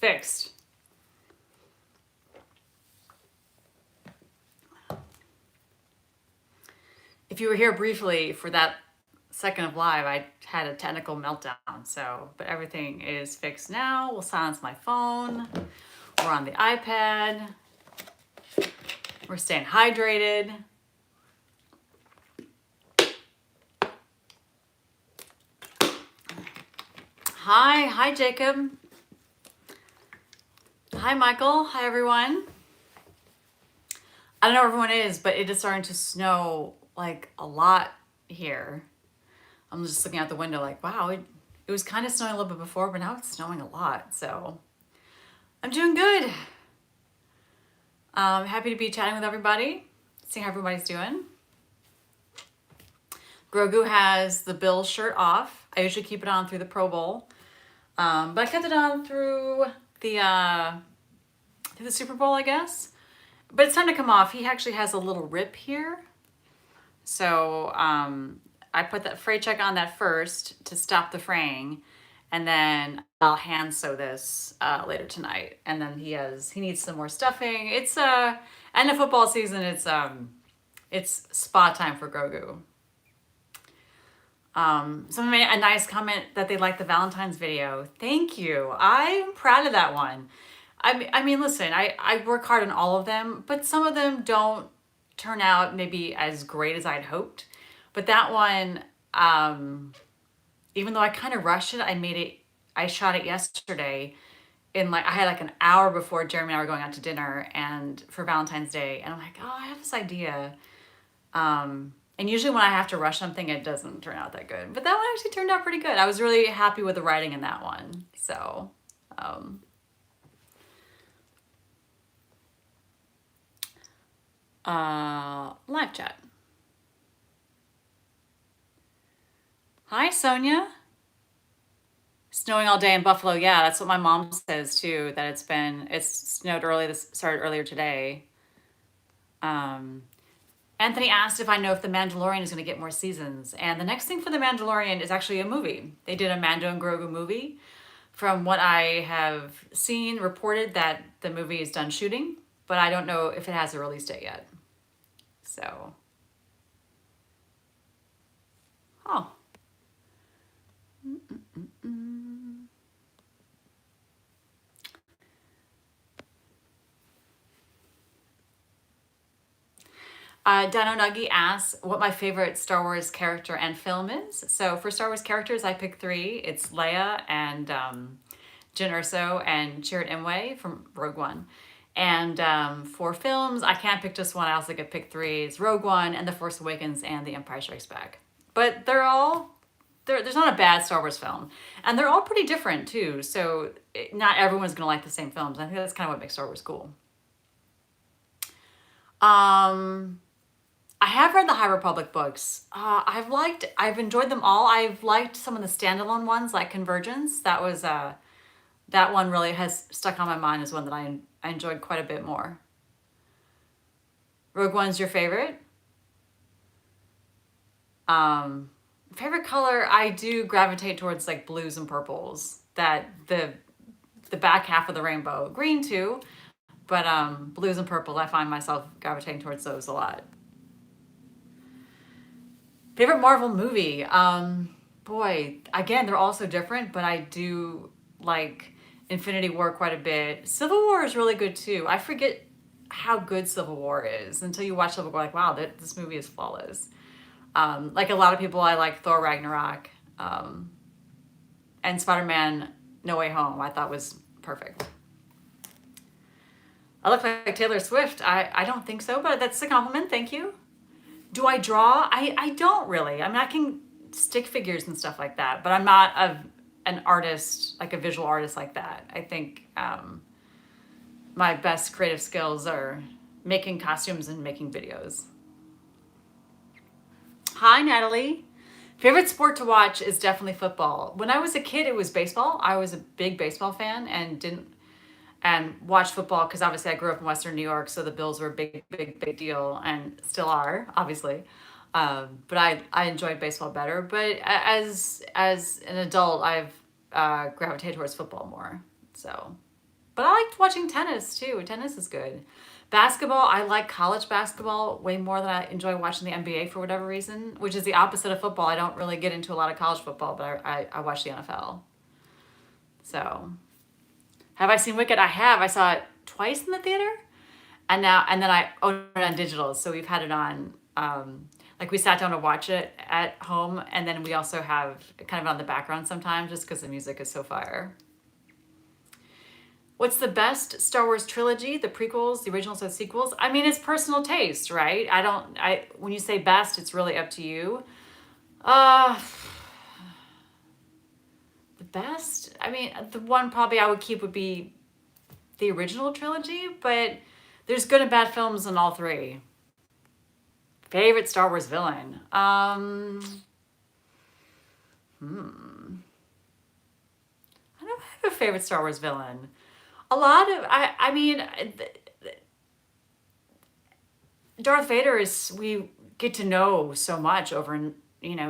fixed. If you were here briefly for that second of live, I had a technical meltdown. So, but everything is fixed now. We'll silence my phone. We're on the iPad. We're staying hydrated. Hi Jacob. Hi Michael. Hi everyone. I don't know where everyone is, but it is starting to snow like a lot here. I'm just looking out the window like, wow, it was kind of snowing a little bit before, but now it's snowing a lot. So I'm doing good. Happy to be chatting with everybody, seeing how everybody's doing. Grogu has the Bills shirt off. I usually keep it on through the Pro Bowl. But I kept it on through the Super Bowl, I guess. But it's time to come off. He actually has a little rip here. So I put that fray check on that first to stop the fraying. And then I'll hand sew this later tonight. And then he needs some more stuffing. It's end of football season. It's spa time for Grogu. Someone made a nice comment that they liked the Valentine's video. Thank you. I'm proud of that one. I mean, listen, I work hard on all of them, but some of them don't turn out maybe as great as I'd hoped. But that one, even though I kind of rushed it, I shot it yesterday I had like an hour before Jeremy and I were going out to dinner and for Valentine's Day. And I'm like, oh, I have this idea. And usually when I have to rush something, it doesn't turn out that good. But that one actually turned out pretty good. I was really happy with the writing in that one. So, live chat. Hi, Sonia. Snowing all day in Buffalo. Yeah, that's what my mom says too, that it's snowed started earlier today. Anthony asked if I know if The Mandalorian is going to get more seasons. And the next thing for The Mandalorian is actually a movie. They did a Mando and Grogu movie. From what I have seen, reported that the movie is done shooting, but I don't know if it has a release date yet. So, oh. Dano Nuggy asks what my favorite Star Wars character and film is. So for Star Wars characters, I pick 3. It's Leia and Jyn Erso and Chirrut Imwe from Rogue One. And for films, I can't pick just one. I also get pick 3. It's Rogue One and The Force Awakens and The Empire Strikes Back. But there's not a bad Star Wars film. And they're all pretty different too. So not everyone's going to like the same films. I think that's kind of what makes Star Wars cool. I have read the High Republic books. I've enjoyed them all. I've liked some of the standalone ones like Convergence. That one really has stuck on my mind as one that I enjoyed quite a bit more. Rogue One's your favorite? Favorite color, I do gravitate towards like blues and purples. That the back half of the rainbow. Green too, but blues and purples, I find myself gravitating towards those a lot. Favorite Marvel movie? Boy, again, they're all so different, but I do like Infinity War quite a bit. Civil War is really good too. I forget how good Civil War is until you watch Civil War, like, wow, this movie is flawless. Like a lot of people, I like Thor Ragnarok, and Spider-Man No Way Home, I thought was perfect. I look like Taylor Swift. I don't think so, but that's a compliment. Thank you. Do I draw? I don't really. I mean, I can stick figures and stuff like that, but I'm not an artist, like a visual artist like that. I think my best creative skills are making costumes and making videos. Hi, Natalie. Favorite sport to watch is definitely football. When I was a kid, it was baseball. I was a big baseball fan and watched football because obviously I grew up in Western New York, so the Bills were a big deal and still are, obviously. But I enjoyed baseball better. But as an adult, I've gravitated towards football more. So But I liked watching tennis too. Tennis is good. Basketball, I like college basketball way more than I enjoy watching the NBA for whatever reason, which is the opposite of football. I don't really get into a lot of college football, but I watch the NFL. So, have I seen Wicked? I have. I saw it twice in the theater, and then I own it on digital. So we've had it on. Like we sat down to watch it at home, and then we also have it kind of on the background sometimes, just because the music is so fire. What's the best Star Wars trilogy? The prequels, the originals, or the sequels? I mean, it's personal taste, right? When you say best, it's really up to you. The best? I mean, the one probably I would keep would be the original trilogy, but there's good and bad films in all three. Favorite Star Wars villain? I don't have a favorite Star Wars villain. A lot of, I mean, Darth Vader we get to know so much over,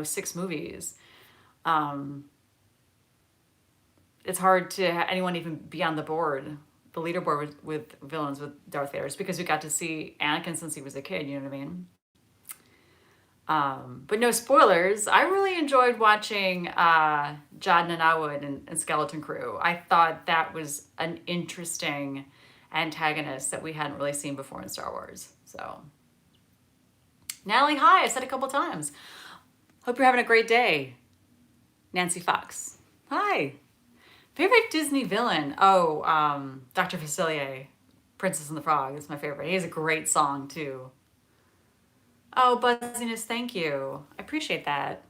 6 movies. It's hard to anyone even be on the leaderboard with villains with Darth Vader. It's because we got to see Anakin since he was a kid, you know what I mean? But no spoilers. I really enjoyed watching Jad Nanawood and Skeleton Crew. I thought that was an interesting antagonist that we hadn't really seen before in Star Wars. So, Natalie, hi. I said a couple times. Hope you're having a great day. Nancy Fox. Hi. Favorite Disney villain? Oh, Dr. Facilier. Princess and the Frog is my favorite. He has a great song too. Oh, Buzziness, thank you. I appreciate that.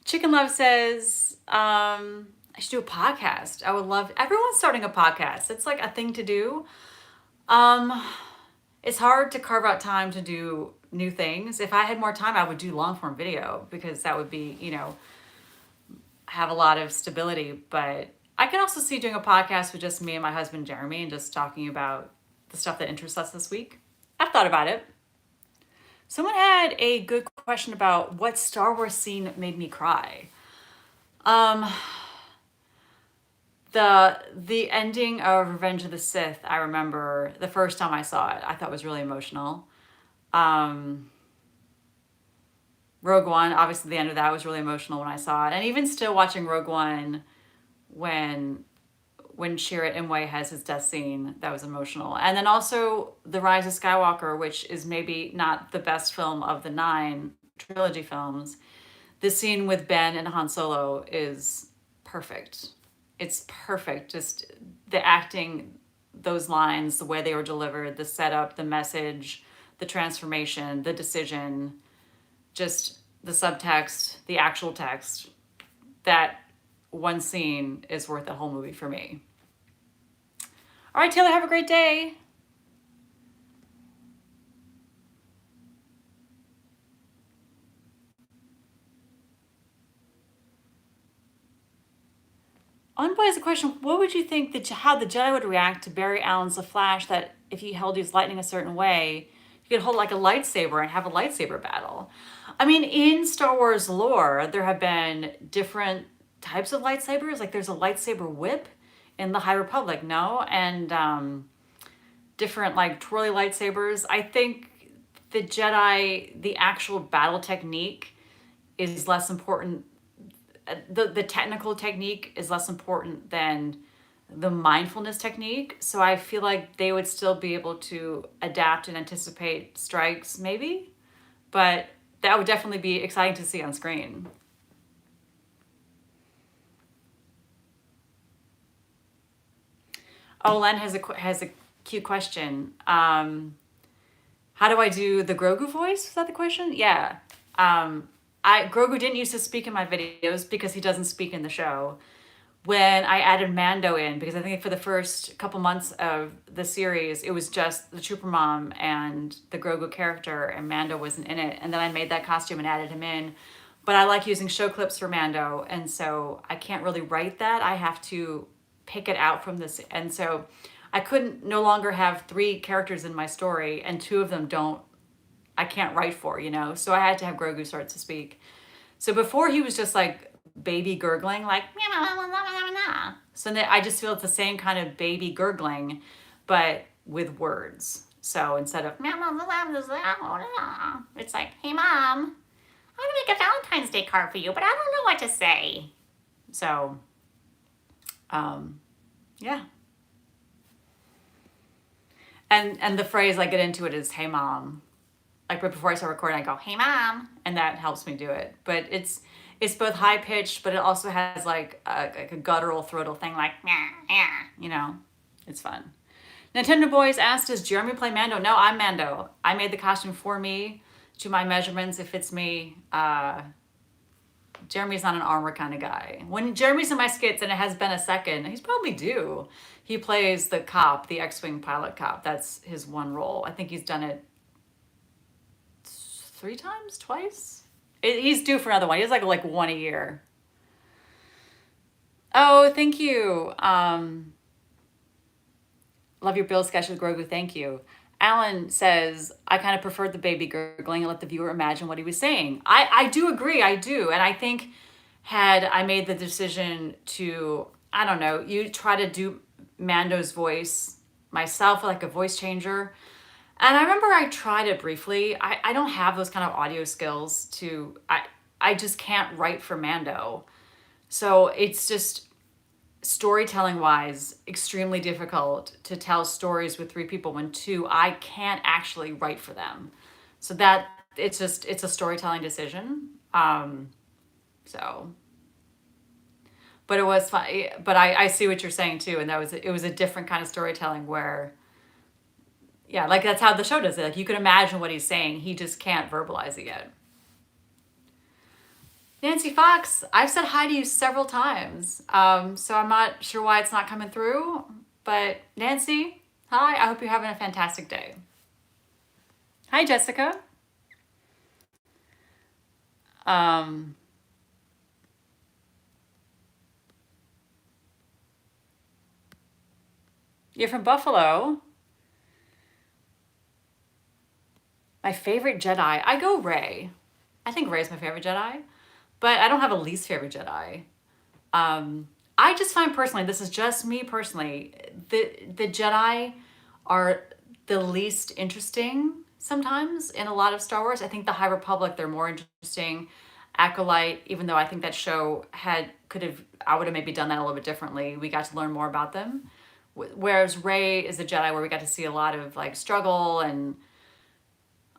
Chicken Love says, I should do a podcast. I would love, everyone's starting a podcast. It's like a thing to do. It's hard to carve out time to do new things. If I had more time, I would do long form video because that would be, have a lot of stability. But I can also see doing a podcast with just me and my husband, Jeremy, and just talking about the stuff that interests us this week. I've thought about it. Someone had a good question about what Star Wars scene made me cry. The ending of Revenge of the Sith, I remember the first time I saw it, I thought was really emotional. Rogue One, obviously the end of that was really emotional when I saw it. And even still watching Rogue One when Chirrut Imwe has his death scene, that was emotional. And then also The Rise of Skywalker, which is maybe not the best film of the 9 trilogy films. The scene with Ben and Han Solo is perfect. It's perfect. Just the acting, those lines, the way they were delivered, the setup, the message, the transformation, the decision, just the subtext, the actual text. That one scene is worth the whole movie for me. All right, Taylor, have a great day. Envoy has a question. What would you think how the Jedi would react to Barry Allen's The Flash, that if he held his lightning a certain way, you could hold like a lightsaber and have a lightsaber battle? I mean, in Star Wars lore, there have been different types of lightsabers. Like there's a lightsaber whip in the High Republic, no? And different like twirly lightsabers. I think the Jedi, the actual battle technique is less important. The technical technique is less important than the mindfulness technique. So I feel like they would still be able to adapt and anticipate strikes maybe, but that would definitely be exciting to see on screen. Oh, Len has a cute question. How do I do the Grogu voice? Is that the question? Yeah. Grogu didn't used to speak in my videos because he doesn't speak in the show. When I added Mando in, because I think for the first couple months of the series, it was just the Trooper Mom and the Grogu character, and Mando wasn't in it. And then I made that costume and added him in. But I like using show clips for Mando, and so I can't really write that. I have to pick it out from this, and so I couldn't no longer have 3 characters in my story, and 2 of them I can't write for, so I had to have Grogu start to speak. So before he was just like baby gurgling, like, so I just feel it's the same kind of baby gurgling, but with words. So instead of, it's like, hey mom, I'm gonna make a Valentine's Day card for you, but I don't know what to say. So, yeah. And the phrase I get into it is, hey mom. Like right before I start recording, I go, hey mom, and that helps me do it. But it's both high pitched, but it also has like a guttural, throatal thing, like, you know, it's fun. Nintendo Boys asked, does Jeremy play Mando? No, I'm Mando. I made the costume for me, to my measurements. It fits me. Jeremy's not an armor kind of guy. When Jeremy's in my skits, and it has been a second, he's probably due. He plays the cop, the X-Wing pilot cop. That's his one role. I think he's done it 3 times, twice. He's due for another one. He has like one a year. Oh, thank you. Love your Bill sketch with Grogu. Thank you. Alan says, I kind of preferred the baby gurgling and let the viewer imagine what he was saying. I do agree. I do. And I think had I made the decision to, I don't know, you try to do Mando's voice myself, like a voice changer. And I remember I tried it briefly. I don't have those kind of audio skills to, I just can't write for Mando. So it's just storytelling wise, extremely difficult to tell stories with 3 people when 2, I can't actually write for them. So that it's a storytelling decision. So, but it was fun. But I see what you're saying too. And it was a different kind of storytelling where, yeah, like that's how the show does it. Like you can imagine what he's saying. He just can't verbalize it yet. Nancy Fox, I've said hi to you several times. So I'm not sure why it's not coming through. But Nancy, hi. I hope you're having a fantastic day. Hi, Jessica. You're from Buffalo. My favorite Jedi. I go Rey. I think Rey's my favorite Jedi. But I don't have a least favorite Jedi. I just find personally, this is just me personally, the Jedi are the least interesting sometimes in a lot of Star Wars. I think the High Republic, they're more interesting. Acolyte, even though I think that show I would have maybe done that a little bit differently. We got to learn more about them. Whereas Rey is a Jedi where we got to see a lot of like struggle and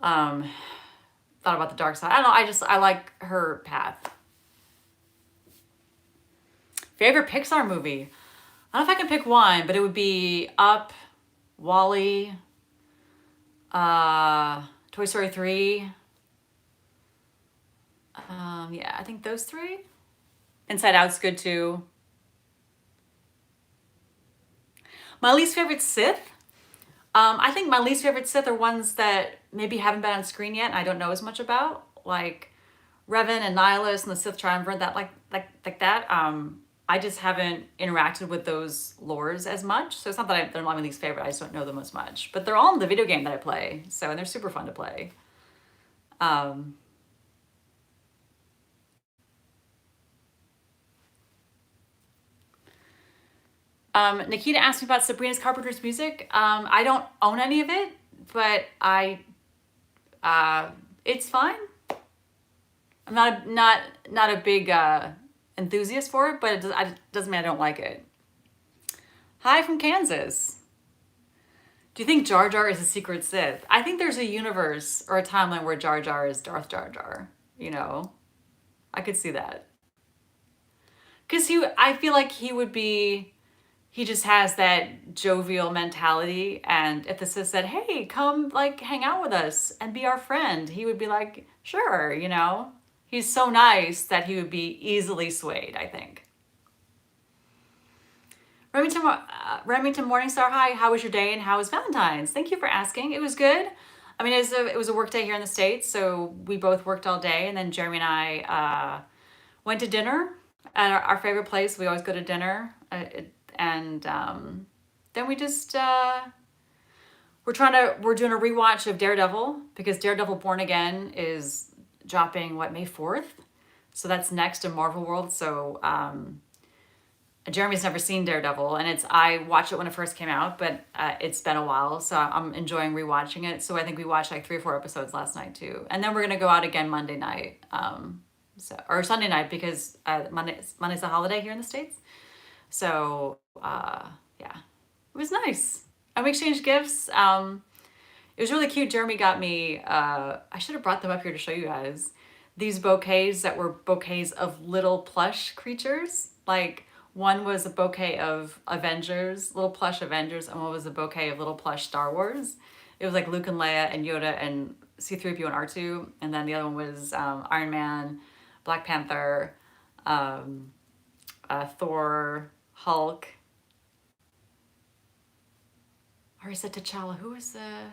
thought about the dark side. I don't know, I like her path. Favorite Pixar movie? I don't know if I can pick one, but it would be Up, WALL-E, Toy Story 3. Yeah, I think those 3. Inside Out's good too. My least favorite Sith? I think my least favorite Sith are ones that maybe haven't been on screen yet and I don't know as much about, like Revan and Nihilus and the Sith Triumvirate, that like that. I just haven't interacted with those lores as much. So it's not that they're not my least favorite. I just don't know them as much. But they're all in the video game that I play. So, and they're super fun to play. Nikita asked me about Sabrina's Carpenter's music. I don't own any of it, but it's fine. I'm not a big enthusiast for it, but it doesn't mean I don't like it. Hi from Kansas. Do you think Jar Jar is a secret Sith? I think there's a universe or a timeline where Jar Jar is Darth Jar Jar. You know, I could see that. Because I feel like he just has that jovial mentality. And if the Sith said, hey, come like hang out with us and be our friend, he would be like, sure, you know. He's so nice that he would be easily swayed, I think. Remington Morningstar, hi. How was your day and how was Valentine's? Thank you for asking. It was good. I mean, it was a work day here in the States, so we both worked all day. And then Jeremy and I went to dinner at our favorite place. We always go to dinner. And then we just, we're doing a rewatch of Daredevil because Daredevil Born Again is dropping, May 4th? So that's next in Marvel World. So Jeremy's never seen Daredevil, and I watched it when it first came out, but it's been a while, so I'm enjoying rewatching it. So I think we watched like 3 or 4 episodes last night too, and then we're gonna go out again Monday night, or Sunday night, because Monday's a holiday here in the States. So yeah, it was nice. And we exchanged gifts. It was really cute. Jeremy got me. I should have brought them up here to show you guys these bouquets that were bouquets of little plush creatures, like. One was a bouquet of Avengers, little plush Avengers, and one was a bouquet of little plush Star Wars. It was like Luke and Leia and Yoda and C-3PO and R2. And then the other one was Iron Man, Black Panther, Thor, Hulk. Or is it T'Challa? Who was the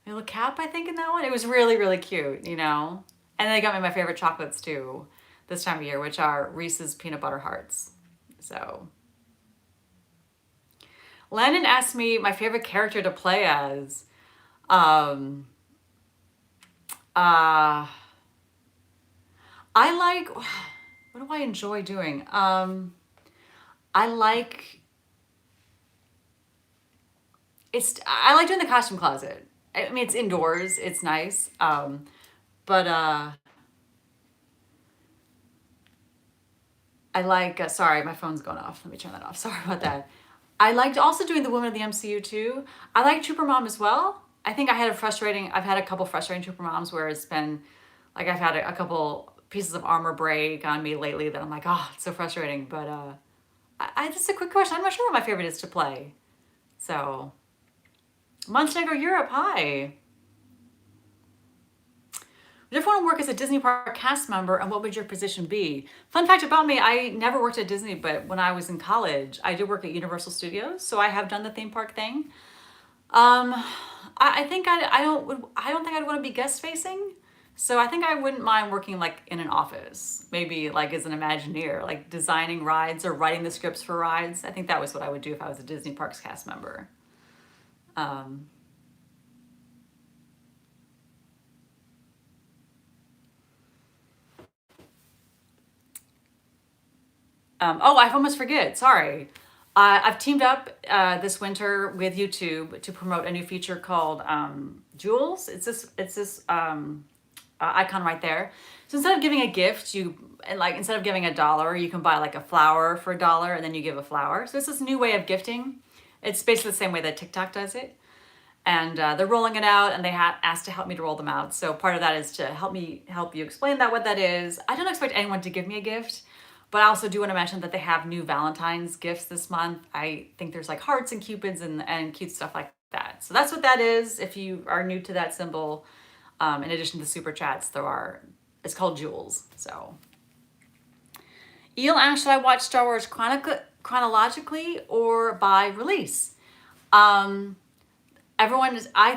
little Cap, I think, in that one? It was really, really cute, you know? And they got me my favorite chocolates too this time of year, which are Reese's Peanut Butter Hearts. So, Landon asked me my favorite character to play as. I like, what do I enjoy doing? I like doing the costume closet. I mean, it's indoors, it's nice. But I like, sorry, my phone's going off. Let me turn that off. Sorry about that. I liked also doing the Women of the MCU too. I like Trooper Mom as well. I think I've had a couple frustrating Trooper Moms where it's been, like I've had a couple pieces of armor break on me lately that I'm like, oh, it's so frustrating. But just a quick question. I'm not sure what my favorite is to play. So, Montenegro, Europe, hi. Would you ever want to work as a Disney Park cast member, and what would your position be? Fun fact about me, I never worked at Disney, but when I was in college, I did work at Universal Studios, so I have done the theme park thing. I think I don't think I'd want to be guest facing, so I think I wouldn't mind working like in an office, maybe like as an Imagineer, like designing rides or writing the scripts for rides. I think that was what I would do if I was a Disney Parks cast member. Oh, I almost forget. Sorry. I've teamed up this winter with YouTube to promote a new feature called Jewels. It's this icon right there. So instead of giving a gift, instead of giving $1, you can buy like a flower for $1, and then you give a flower. So it's this new way of gifting. It's basically the same way that TikTok does it. And they're rolling it out, and they asked to help me to roll them out. So part of that is to help you explain what that is. I don't expect anyone to give me a gift. But I also do want to mention that they have new Valentine's gifts this month. I think there's like hearts and cupids and cute stuff like that. So that's what that is. If you are new to that symbol, in addition to super chats, it's called Jewels. So, Eel asked, should I watch Star Wars chronologically or by release? I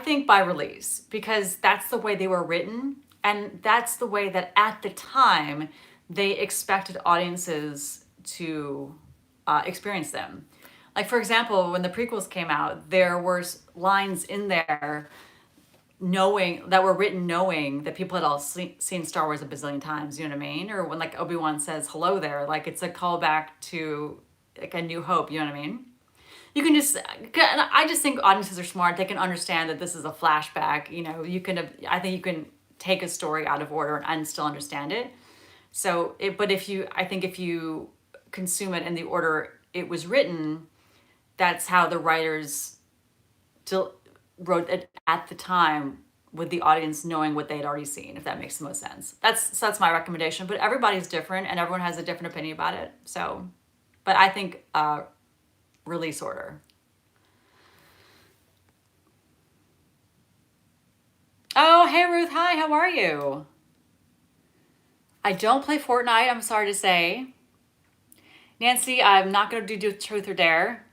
think by release, because that's the way they were written, and that's the way that at the time they expected audiences to experience them. Like, for example, when the prequels came out, there were lines in there that were written knowing that people had all seen Star Wars a bazillion times, you know what I mean? Or when like Obi-Wan says hello there, like it's a callback to like A New Hope, you know what I mean? I just think audiences are smart. They can understand that this is a flashback, you know, I think you can take a story out of order and still understand it. So, if you consume it in the order it was written, that's how the writers wrote it at the time, with the audience knowing what they had already seen, if that makes the most sense. That's my recommendation, but everybody's different and everyone has a different opinion about it. So, but I think release order. Oh, hey Ruth, hi, how are you? I don't play Fortnite, I'm sorry to say. Nancy, I'm not going to do Truth or Dare.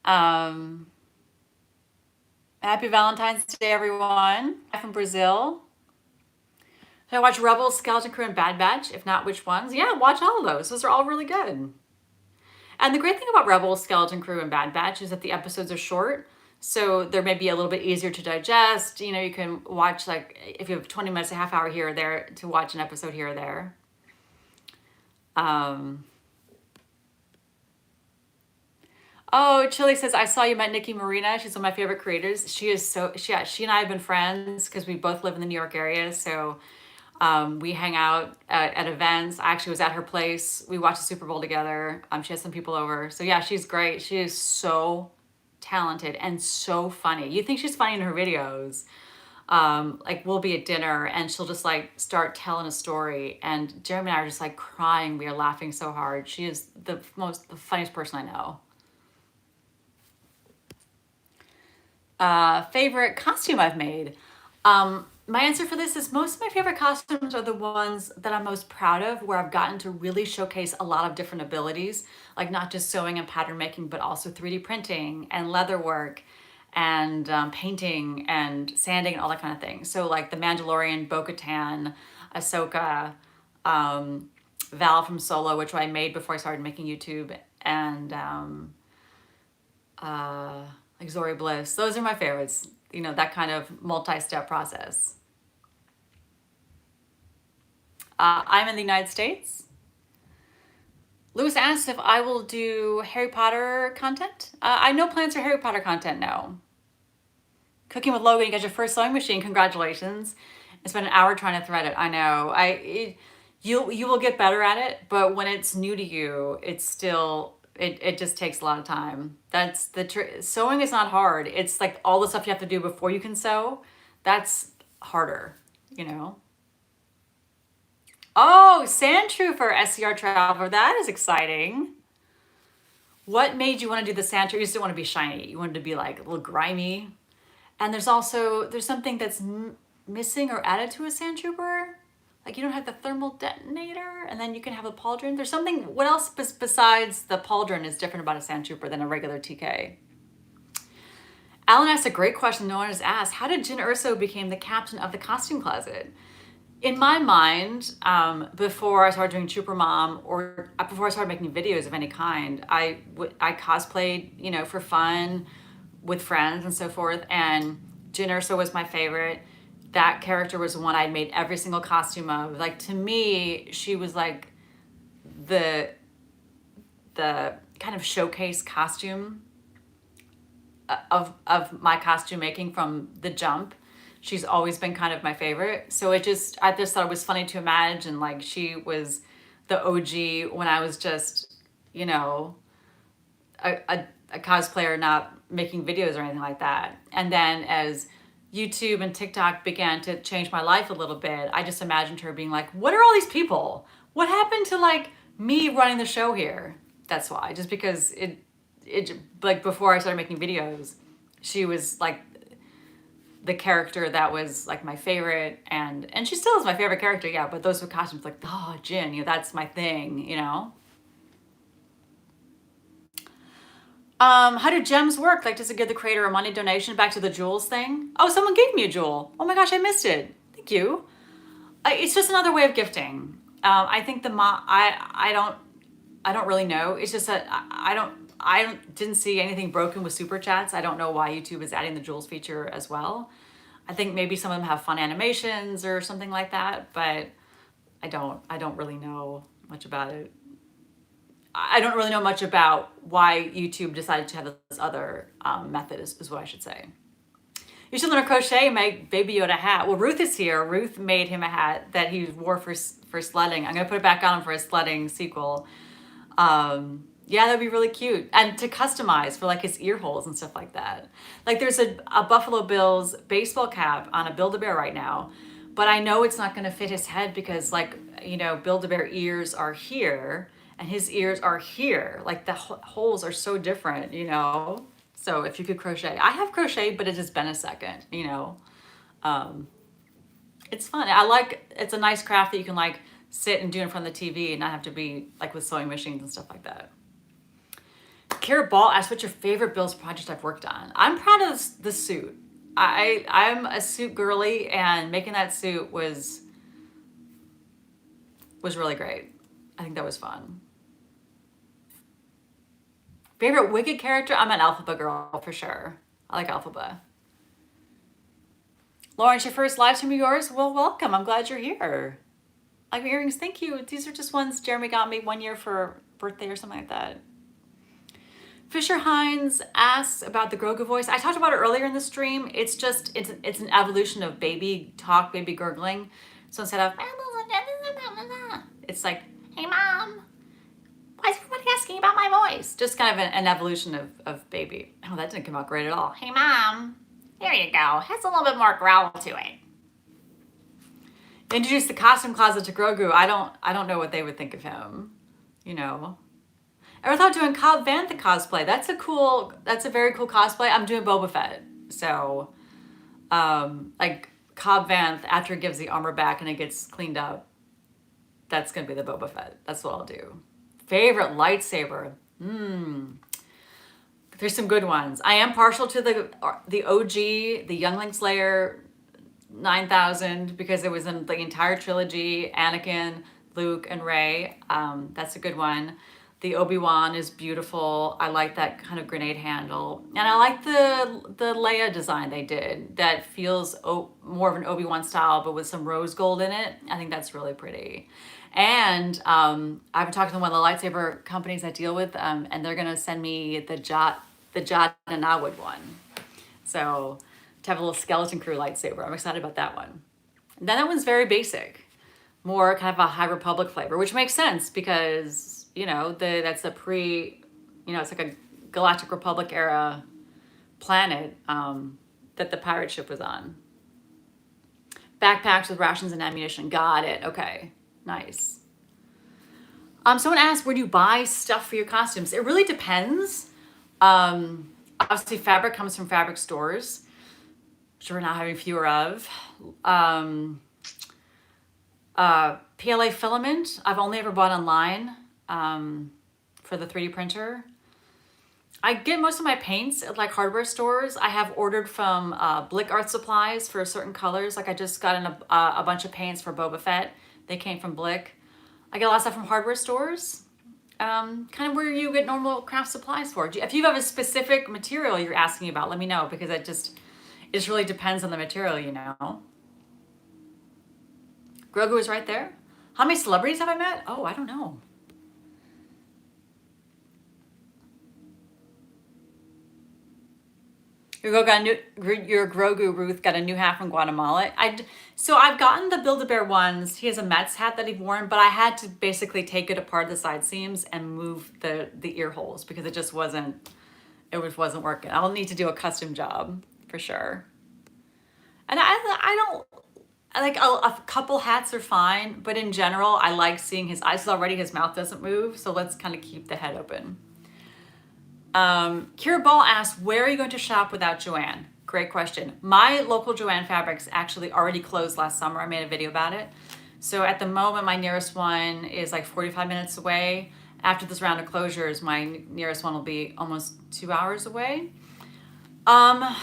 Happy Valentine's Day, everyone. I'm from Brazil. Should I watch Rebels, Skeleton Crew, and Bad Batch? If not, which ones? Yeah, watch all of those. Those are all really good. And the great thing about Rebels, Skeleton Crew, and Bad Batch is that the episodes are short. So they're maybe a little bit easier to digest. You know, you can watch, like, if you have 20 minutes, a half hour here or there to watch an episode here or there. Oh, Chili says, I saw you met Nikki Marina. She's one of my favorite creators. She is so, she and I have been friends because we both live in the New York area. So we hang out at events. I actually was at her place. We watched the Super Bowl together. She has some people over. So yeah, she's great. She is so talented and so funny. You think she's funny in her videos. Like we'll be at dinner and she'll just like start telling a story and Jeremy and I are just like crying. We are laughing so hard. She is the funniest person I know. Favorite costume I've made. My answer for this is most of my favorite costumes are the ones that I'm most proud of, where I've gotten to really showcase a lot of different abilities, like not just sewing and pattern making, but also 3D printing and leather work and painting and sanding and all that kind of thing. So like the Mandalorian, Bo-Katan, Ahsoka, Val from Solo, which I made before I started making YouTube, and like Zori Bliss. Those are my favorites. You know, that kind of multi-step process. I'm in the United States. Lewis asked if I will do Harry Potter content. I no plans for Harry Potter content, no. Cooking with Logan, you got your first sewing machine. Congratulations. I spent an hour trying to thread it. I know. You will get better at it, but when it's new to you, it's still, it just takes a lot of time. That's the sewing is not hard. It's like all the stuff you have to do before you can sew. That's harder, you know? Oh, Sand Trooper SCR Traveler. That is exciting. What made you want to do the Sand Trooper? You just didn't want to be shiny. You wanted to be like a little grimy. And there's something that's missing or added to a Sand Trooper. Like you don't have the thermal detonator and then you can have a pauldron. There's something, what else besides the pauldron is different about a Sand Trooper than a regular TK? Alan asked a great question no one has asked. How did Jen Urso become the captain of the costume closet? In my mind, before I started doing Trooper Mom or before I started making videos of any kind, I cosplayed, you know, for fun with friends and so forth. And Jen Urso was my favorite. That character was the one I'd made every single costume of. Like, to me, she was like the kind of showcase costume of my costume making from the jump. She's always been kind of my favorite. So I just thought it was funny to imagine like she was the OG when I was just, you know, a cosplayer, not making videos or anything like that. And then as YouTube and TikTok began to change my life a little bit, I just imagined her being like, what are all these people? What happened to like me running the show here? That's why, just because it like before I started making videos, she was like the character that was like my favorite, and she still is my favorite character, yeah, but those were costumes like, oh, Jen, you know, that's my thing, you know? How do gems work? Like, does it give the creator a money donation? Back to the jewels thing. Oh, someone gave me a jewel. Oh my gosh, I missed it. Thank you. It's just another way of gifting. I think I don't really know. It's just that I didn't see anything broken with super chats. I don't know why YouTube is adding the jewels feature as well. I think maybe some of them have fun animations or something like that, but I don't really know much about it. I don't really know much about why YouTube decided to have this other method is what I should say. You should learn to crochet and make Baby Yoda hat. Well, Ruth is here. Ruth made him a hat that he wore for sledding. I'm gonna put it back on him for a sledding sequel. Yeah, that'd be really cute. And to customize for like his ear holes and stuff like that. Like there's a Buffalo Bills baseball cap on a Build-A-Bear right now, but I know it's not gonna fit his head because like, you know, Build-A-Bear ears are here and his ears are here. Like the holes are so different, you know? So if you could crochet, I have crocheted, but it has been a second, you know? It's fun. It's a nice craft that you can like sit and do in front of the TV and not have to be like with sewing machines and stuff like that. Kara Ball asked, what's your favorite Bills project I've worked on? I'm proud of the suit. I'm a suit girly, and making that suit was really great. I think that was fun. Favorite Wicked character? I'm an Alphaba girl for sure. I like Alphaba. Lauren, it's your first live stream of yours? Well, welcome. I'm glad you're here. I like your earrings. Thank you. These are just ones Jeremy got me 1 year for birthday or something like that. Fisher Hines asks about the Grogu voice. I talked about it earlier in the stream. It's an evolution of baby talk, baby gurgling. So instead of, it's like, hey mom, why is everybody asking about my voice? Just kind of an evolution of baby. Oh, that didn't come out great at all. Hey mom, there you go. Has a little bit more growl to it. Introduce the costume closet to Grogu. I don't know what they would think of him, you know. Ever thought doing Cobb Vanth cosplay? That's a very cool cosplay. I'm doing Boba Fett. So, like Cobb Vanth, after he gives the armor back and it gets cleaned up, that's going to be the Boba Fett. That's what I'll do. Favorite lightsaber? There's some good ones. I am partial to the OG, the Youngling Slayer 9000, because it was in the entire trilogy, Anakin, Luke, and Rey. That's a good one. The Obi-Wan is beautiful. I like that kind of grenade handle. And I like the Leia design they did that feels more of an Obi-Wan style, but with some rose gold in it. I think that's really pretty. And I've been talking to one of the lightsaber companies I deal with, and they're gonna send me the Jat and Nawad one. So to have a little skeleton crew lightsaber. I'm excited about that one. And then that one's very basic, more kind of a High Republic flavor, which makes sense because, you know, that's a it's like a Galactic Republic era planet that the pirate ship was on. Backpacks with rations and ammunition. Got it. Okay. Nice. Someone asked, where do you buy stuff for your costumes? It really depends. Obviously, fabric comes from fabric stores, which we're now having fewer of. PLA filament, I've only ever bought online for the 3D printer. I get most of my paints at like hardware stores. I have ordered from Blick Art Supplies for certain colors. Like I just got in a bunch of paints for Boba Fett. They came from Blick. I get a lot of stuff from hardware stores. Kind of where you get normal craft supplies for. If you have a specific material you're asking about, let me know, because it just really depends on the material, you know. Grogu is right there. How many celebrities have I met? Oh, I don't know. Your Grogu, Ruth, got a new hat from Guatemala. So I've gotten the Build-A-Bear ones. He has a Mets hat that he's worn, but I had to basically take it apart the side seams and move the ear holes because it just wasn't working. I'll need to do a custom job for sure. And I don't, like a couple hats are fine, but in general, I like seeing his eyes. Already his mouth doesn't move, so let's kind of keep the head open. Kira Ball asked, where are you going to shop without Joanne? Great question. My local Joanne Fabrics actually already closed last summer. I made a video about it. So at the moment, my nearest one is like 45 minutes away. After this round of closures, my nearest one will be almost 2 hours away. I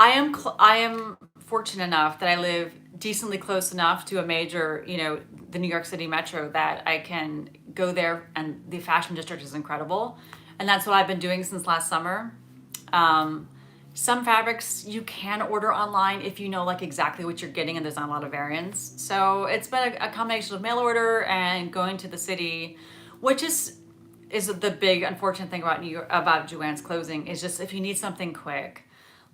am fortunate enough that I live decently close enough to a major, the New York City Metro, that I can go there, and the fashion district is incredible. And that's what I've been doing since last summer. Some fabrics you can order online if you know like exactly what you're getting and there's not a lot of variance. So it's been a combination of mail order and going to the city, which is the big unfortunate thing about Joanne's closing, is just if you need something quick,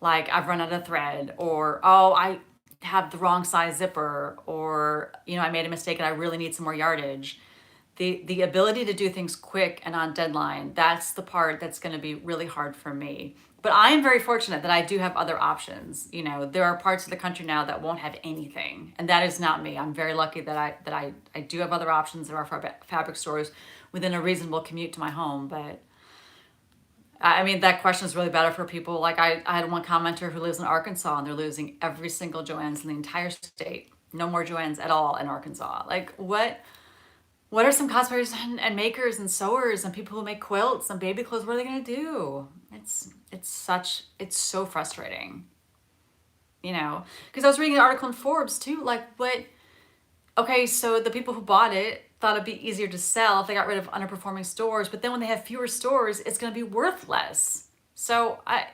like I've run out of thread, or I have the wrong size zipper, or I made a mistake and I really need some more yardage. The ability to do things quick and on deadline, that's the part that's going to be really hard for me. But I am very fortunate that I do have other options. There are parts of the country now that won't have anything, and that is not me. I'm very lucky that I do have other options. There are fabric stores within a reasonable commute to my home. But I mean, that question is really better for people. Like I had one commenter who lives in Arkansas, and they're losing every single Joann's in the entire state. No more Joann's at all in Arkansas. Like what are some cosplayers and makers and sewers and people who make quilts and baby clothes, what are they gonna do? It's so frustrating, because I was reading an article in Forbes too, like okay, so the people who bought it thought it'd be easier to sell if they got rid of underperforming stores, but then when they have fewer stores, it's going to be worth less. So I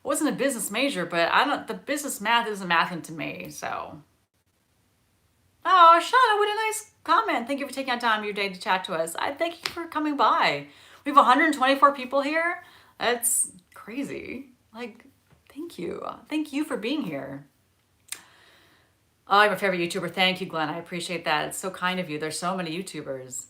wasn't a business major, but the business math isn't mathing to me, so. Oh, Shauna, what a nice comment. Thank you for taking out time of your day to chat to us. I thank you for coming by. We have 124 people here. That's crazy. Like, thank you. Thank you for being here. Oh, I'm a favorite YouTuber. Thank you, Glenn. I appreciate that. It's so kind of you. There's so many YouTubers.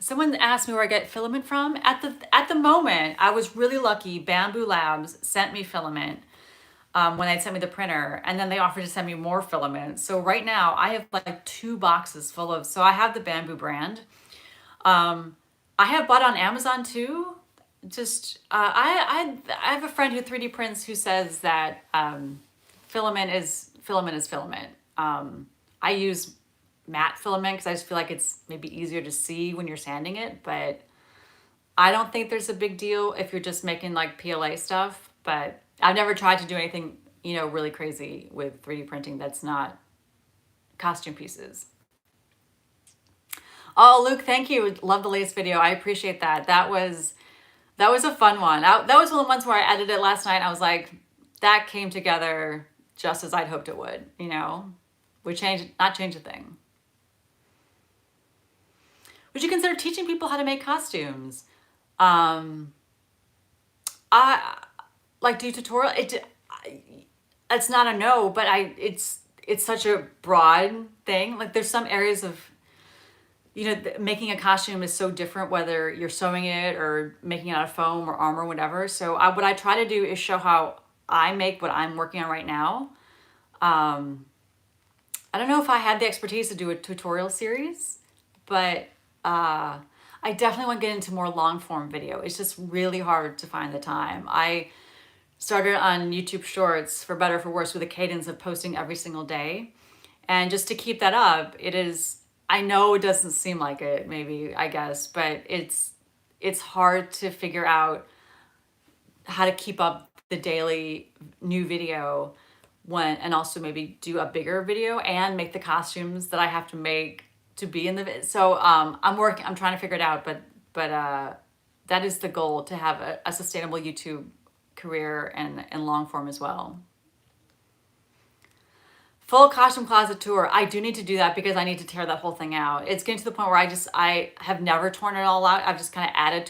Someone asked me where I get filament from. At the moment, I was really lucky. Bamboo Labs sent me filament when they sent me the printer, and then they offered to send me more filament. So right now, I have like 2 boxes full of. So I have the Bamboo brand. I have bought on Amazon too. Just I have a friend who 3D prints who says that filament is filament. I use matte filament because I just feel like it's maybe easier to see when you're sanding it, but I don't think there's a big deal if you're just making like PLA stuff. But I've never tried to do anything, really crazy with 3D printing that's not costume pieces. Oh, Luke, thank you. Love the latest video. I appreciate that. That was a fun one. That was one of the ones where I edited it last night. I was like, that came together just as I'd hoped it would, Would not change a thing. Would you consider teaching people how to make costumes? I like do tutorial. It's not a no, but it's such a broad thing. Like there's some areas of, making a costume is so different whether you're sewing it or making it out of foam or armor or whatever. So what I try to do is show how I make what I'm working on right now. I don't know if I had the expertise to do a tutorial series, but I definitely want to get into more long form video. It's just really hard to find the time. I started on YouTube Shorts, for better or for worse, with a cadence of posting every single day. And just to keep that up, I know it doesn't seem like it, maybe, I guess, but it's hard to figure out how to keep up the daily new video and also maybe do a bigger video and make the costumes that I have to make to be in the video. So I'm trying to figure it out, but that is the goal, to have a sustainable YouTube career and long form as well. Full costume closet tour. I do need to do that because I need to tear that whole thing out. It's getting to the point where I have never torn it all out. I've just kind of added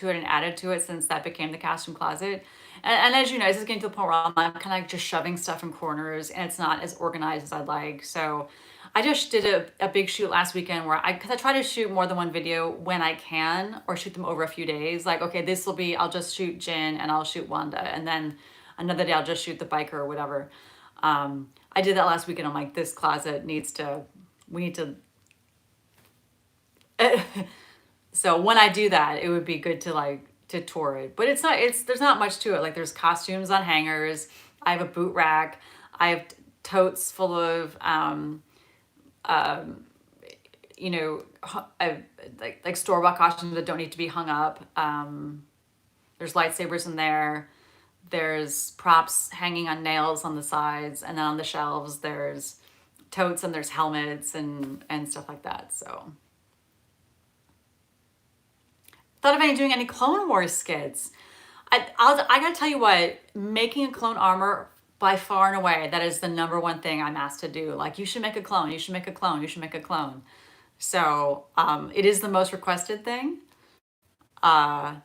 to it since that became the costume closet. And as you know, this is getting to the point where I'm kind of just shoving stuff in corners and it's not as organized as I'd like. So I just did a big shoot last weekend because I try to shoot more than one video when I can, or shoot them over a few days. Like, okay, I'll just shoot Jin and I'll shoot Wanda. And then another day I'll just shoot the biker or whatever. I did that last weekend. I'm like, this closet we need to. So when I do that, it would be good to tour it, but there's not much to it. Like there's costumes on hangers. I have a boot rack. I have totes full of, like store-bought costumes that don't need to be hung up. There's lightsabers in there. There's props hanging on nails on the sides, and then on the shelves there's totes and there's helmets and stuff like that. So thought of doing any Clone Wars skits. I gotta tell you what, making a clone armor, by far and away, that is the number one thing I'm asked to do. Like, you should make a clone, you should make a clone, you should make a clone. So it is the most requested thing. Maybe.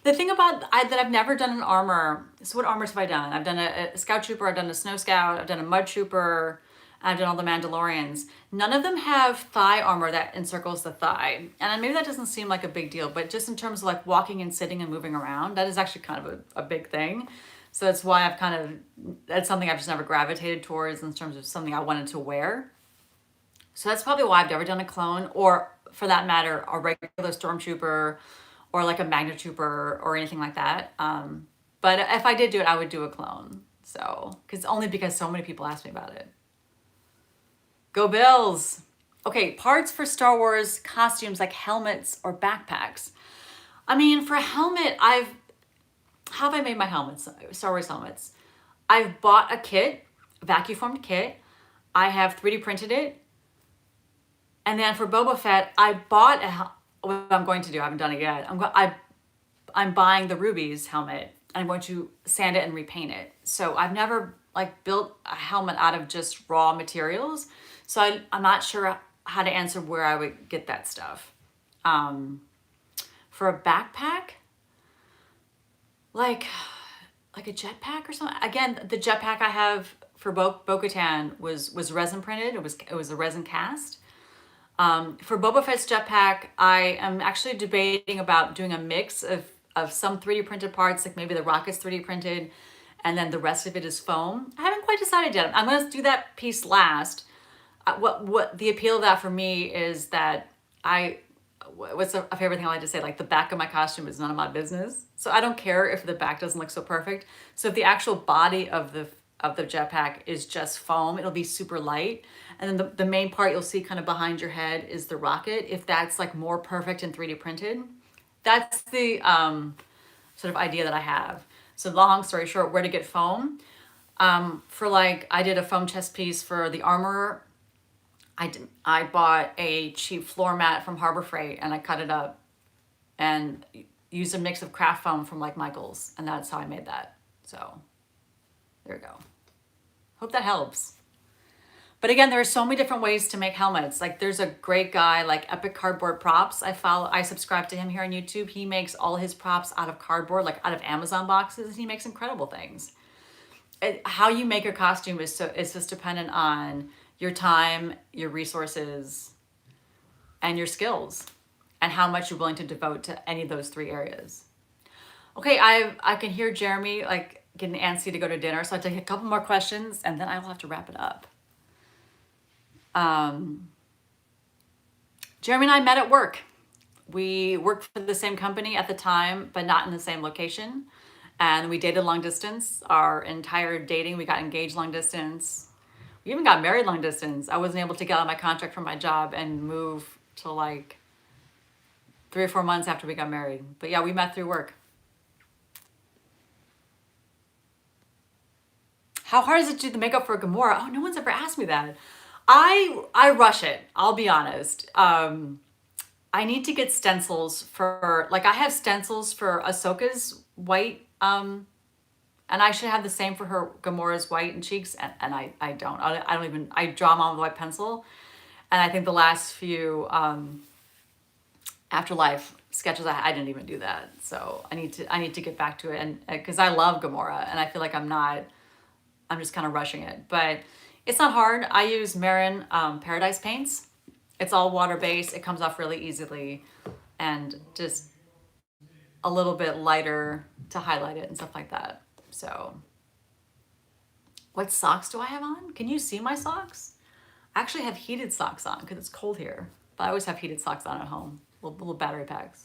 The thing that I've never done an armor, so what armors have I done? I've done a Scout Trooper, I've done a Snow Scout, I've done a Mud Trooper, I've done all the Mandalorians. None of them have thigh armor that encircles the thigh. And maybe that doesn't seem like a big deal, but just in terms of like walking and sitting and moving around, that is actually kind of a big thing. So that's why that's something I've just never gravitated towards in terms of something I wanted to wear. So that's probably why I've never done a clone, or for that matter, a regular Stormtrooper, or like a Magna Trooper or anything like that. But if I did do it, I would do a clone. So, because so many people ask me about it. Go Bills. Okay, parts for Star Wars costumes like helmets or backpacks. I mean, for a helmet, how have I made my helmets, Star Wars helmets? I've bought a kit, vacuum formed kit. I have 3D printed it. And then for Boba Fett, I bought what I'm going to do, I haven't done it yet. I'm buying the Ruby's helmet, and I'm going to sand it and repaint it. So I've never like built a helmet out of just raw materials. So I'm not sure how to answer where I would get that stuff. For a backpack, like a jetpack or something. Again, the jetpack I have for Bo-Katan was resin printed. It was a resin cast. For Boba Fett's jetpack, I am actually debating about doing a mix of some 3D printed parts, like maybe the rocket's 3D printed, and then the rest of it is foam. I haven't quite decided yet. I'm going to do that piece last. What the appeal of that for me is that what's a favorite thing I like to say, like the back of my costume is none of my business. So I don't care if the back doesn't look so perfect. So if the actual body of the jetpack is just foam, it'll be super light. And then the main part you'll see kind of behind your head is the rocket. If that's like more perfect and 3D printed, that's the sort of idea that I have. So long story short, where to get foam? For like, I did a foam chest piece for the armorer. I bought a cheap floor mat from Harbor Freight and I cut it up and used a mix of craft foam from like Michael's, and that's how I made that. So there you go. Hope that helps. But again, there are so many different ways to make helmets. Like there's a great guy like Epic Cardboard Props. I subscribe to him here on YouTube. He makes all his props out of cardboard, like out of Amazon boxes, and he makes incredible things. How you make a costume is just dependent on your time, your resources, and your skills, and how much you're willing to devote to any of those 3 areas. Okay, I can hear Jeremy like getting antsy to go to dinner, so I'll take a couple more questions and then I will have to wrap it up. Jeremy and I met at work. We worked for the same company at the time, but not in the same location. And we dated long distance. Our entire dating, we got engaged long distance. We even got married long distance. I wasn't able to get out of my contract from my job and move to like 3 or 4 months after we got married. But yeah, we met through work. How hard is it to do the makeup for Gamora? Oh, no one's ever asked me that. I rush it. I'll be honest. I need to get stencils for, like I have stencils for Ahsoka's white, and I should have the same for her Gamora's white and cheeks, and I don't. I don't even, I draw them on with a white pencil. And I think the last few Afterlife sketches, I didn't even do that. So I need to get back to it, and because I love Gamora, and I feel like I'm just kind of rushing it. But it's not hard. I use Marin Paradise paints. It's all water-based. It comes off really easily, and just a little bit lighter to highlight it and stuff like that. So what socks do I have on? Can you see my socks? I actually have heated socks on because it's cold here, but I always have heated socks on at home, little battery packs.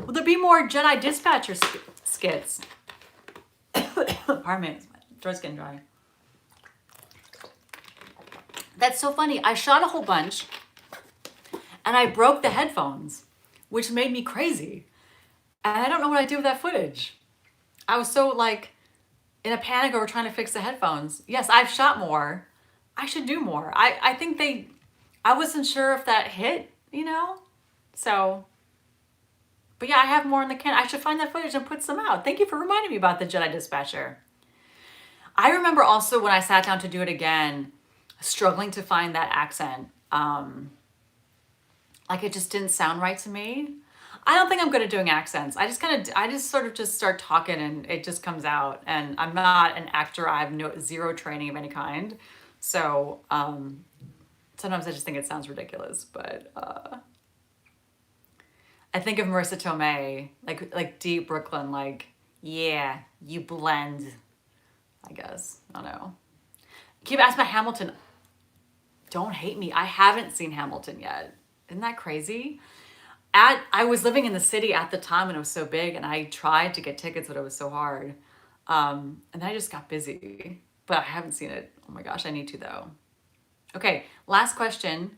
Will there be more Jedi Dispatcher skits? Pardon me, my throat's getting dry. That's so funny. I shot a whole bunch and I broke the headphones, which made me crazy. And I don't know what I did with that footage. I was so like in a panic over trying to fix the headphones. Yes, I've shot more. I should do more. I think I wasn't sure if that hit, you know? So, but yeah, I have more in the can. I should find that footage and put some out. Thank you for reminding me about the Jedi Dispatcher. I remember also when I sat down to do it again, struggling to find that accent. Like it just didn't sound right to me. I don't think I'm good at doing accents. I just sort of just start talking and it just comes out. And I'm not an actor. I have zero training of any kind. So sometimes I just think it sounds ridiculous. But I think of Marissa Tomei, like deep Brooklyn, like, yeah, you blend, I guess. I don't know. Keep asking about Hamilton. Don't hate me. I haven't seen Hamilton yet. Isn't that crazy? I was living in the city at the time when it was so big, and I tried to get tickets, but it was so hard. And then I just got busy, but I haven't seen it. Oh my gosh, I need to though. Okay, last question.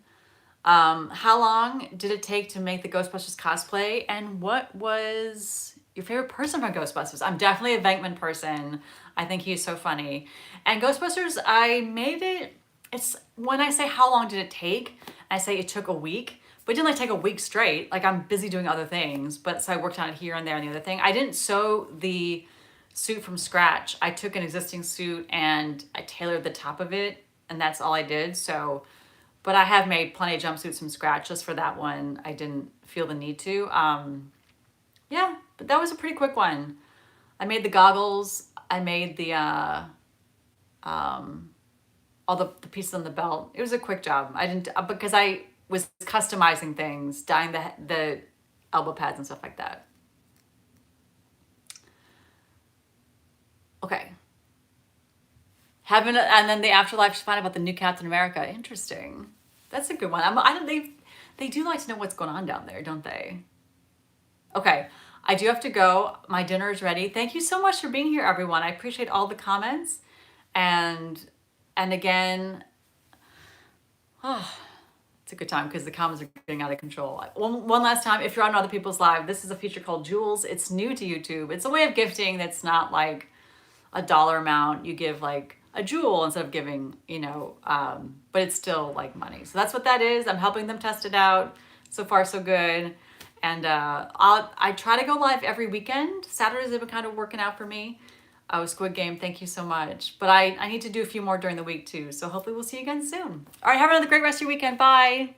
How long did it take to make the Ghostbusters cosplay, and what was your favorite person from Ghostbusters? I'm definitely a Venkman person. I think he's so funny. And Ghostbusters, I made it it's when I say how long did it take, I say it took a week, but it didn't like take a week straight. Like I'm busy doing other things, but so I worked on it here and there and the other thing. I didn't sew the suit from scratch. I took an existing suit and I tailored the top of it, and that's all I did. So, but I have made plenty of jumpsuits from scratch. Just for that one, I didn't feel the need to. Yeah, but that was a pretty quick one. I made the goggles. I made the all the pieces on the belt. It was a quick job. I didn't because I was customizing things, dyeing the elbow pads and stuff like that. Okay. And then the afterlife. She found out about the new Captain America. Interesting. That's a good one. I don't. They do like to know what's going on down there, don't they? Okay. I do have to go. My dinner is ready. Thank you so much for being here, everyone. I appreciate all the comments, and again, oh, it's a good time because the comments are getting out of control. One last time, if you're on other people's live, this is a feature called Jewels. It's new to YouTube. It's a way of gifting that's not like a dollar amount. You give like a jewel instead of giving, but it's still like money. So that's what that is. I'm helping them test it out. So far, so good. And I try to go live every weekend. Saturdays have been kind of working out for me. Oh, Squid Game, thank you so much. But I need to do a few more during the week too. So hopefully we'll see you again soon. All right, have another great rest of your weekend. Bye.